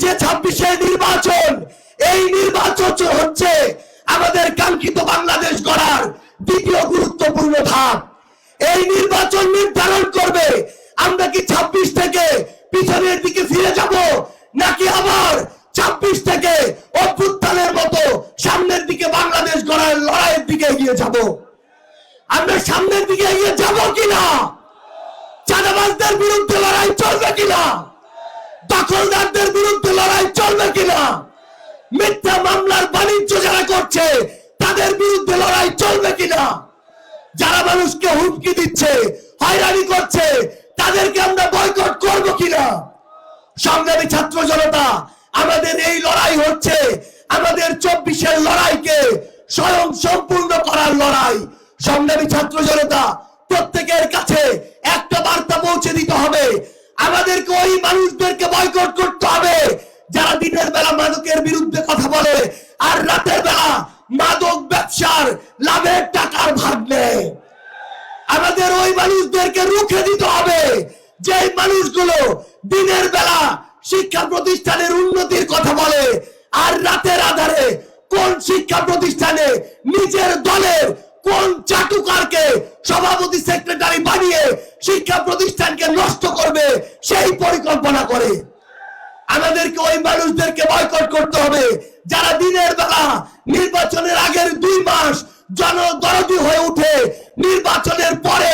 যে 26-এর নির্বাচন, এই নির্বাচন হচ্ছে আমাদের কাঙ্ক্ষিত বাংলাদেশ গড়ার দ্বিতীয় গুরুত্বপূর্ণ ধাপ। এই নির্বাচন নির্ধারণ করবে আমরা কি 26 থেকে পিছনের দিকে ফিরে যাব, নাকি আবার 26 থেকে অভ্যুত্থানের মতো সামনের দিকে বাংলাদেশ গড়ার লড়াইয়ের দিকে এগিয়ে যাব। আমরা সামনের দিকে এগিয়ে যাব কিনা, চাঁদাবাজদের বিরুদ্ধে লড়াই চলবে কিনা, দখলদারদের বিরুদ্ধে লড়াই চলবে কিনা, মিথ্যা মামলার বাণিজ্য যারা করছে তাদের বিরুদ্ধে লড়াই চলবে কিনা, যারা মানুষকে হুমকি দিচ্ছে, হয়রানি করছে, তাদেরকে আমরা বয়কট করব কিনা। সংগ্রামী ছাত্র জনতা, আমাদের এই লড়াই হচ্ছে আমাদের 24-এর লড়াইকে স্বয়ং সম্পূর্ণ করার লড়াই। সংগ্রামী ছাত্র জনতা, প্রত্যেকের কাছে একটা বার্তা পৌঁছে দিতে হবে, আমাদেরকে ওই মানুষদেরকে বয়কট করতে হবে যারা দিনের বেলা মাদকের বিরুদ্ধে কথা বলে আর রাতের বেলা মাদক ব্যবসার লাভের টাকার ভাগ নেয়। আমাদের ওই মানুষদেরকে রুখে দিতে হবে যে মানুষগুলো দিনের বেলা শিক্ষা প্রতিষ্ঠানের উন্নতির কথা বলে আর রাতের আধারে কোন শিক্ষা প্রতিষ্ঠানে নিজের দলের কোন চাটুকারকে সভাপতি সেক্রেটারি বানিয়ে শিক্ষা প্রতিষ্ঠানকে নষ্ট করবে সেই পরিকল্পনা করে। আমাদেরকে ওই মানুষদেরকে বয়কট করতে হবে যারা দিনের বেলা নির্বাচনের আগের 2 মাস জনদরদি হয়ে উঠে, নির্বাচনের পরে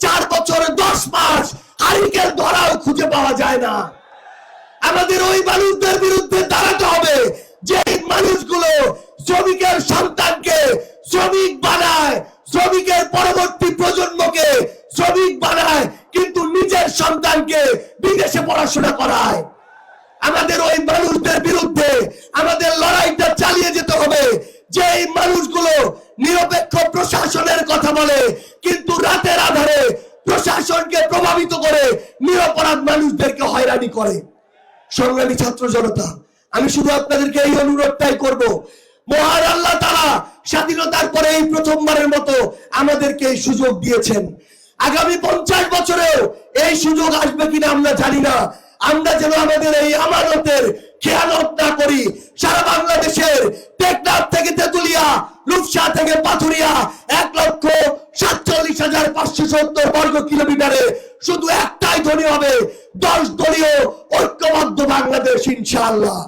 4 বছর 10 মাস হারিকেল ধরাও খুঁজে পাওয়া যায় না। আমাদের ওই মানুষদের বিরুদ্ধে দাঁড়াতে হবে যে মানুষগুলো শ্রমিকের সন্তানকে শ্রমিক বানায়, শ্রমিকের পরবর্তী প্রজন্মকে শ্রমিক বানায়, কিন্তু নিজের সন্তানকে বিদেশে পড়াশোনা করায়। আমাদের ওই মানুষদের বিরুদ্ধে আমাদের লড়াইটা চালিয়ে যেতে হবে যে মানুষগুলো নিরপেক্ষ প্রশাসনের কথা বলে কিন্তু রাতের আধারে প্রশাসনকে প্রভাবিত করে নিরপরাধ মানুষদেরকে হয়রানি করে। সংগ্রামী ছাত্র জনতা, আমি শুধু আপনাদেরকে এই অনুরোধটাই করব, মহান আল্লাহ তাআলা স্বাধীনতার পরে এই প্রথমবারের মতো আমাদেরকে এই সুযোগ দিয়েছেন। আগামী 50 বছরেও এই সুযোগ আসবে কিনা আমরা জানি না। আমরা যেন আমাদের এই আমানতের খেয়ানত না করি। সারা বাংলাদেশের টেকনাফ থেকে তেতুলিয়া, রূপসা থেকে পাথুরিয়া 1,47,570 বর্গ কিলোমিটারে শুধু একটাই ধ্বনি হবে, 10 দলীয় ঐক্যবদ্ধ বাংলাদেশ ইনশাআল্লাহ।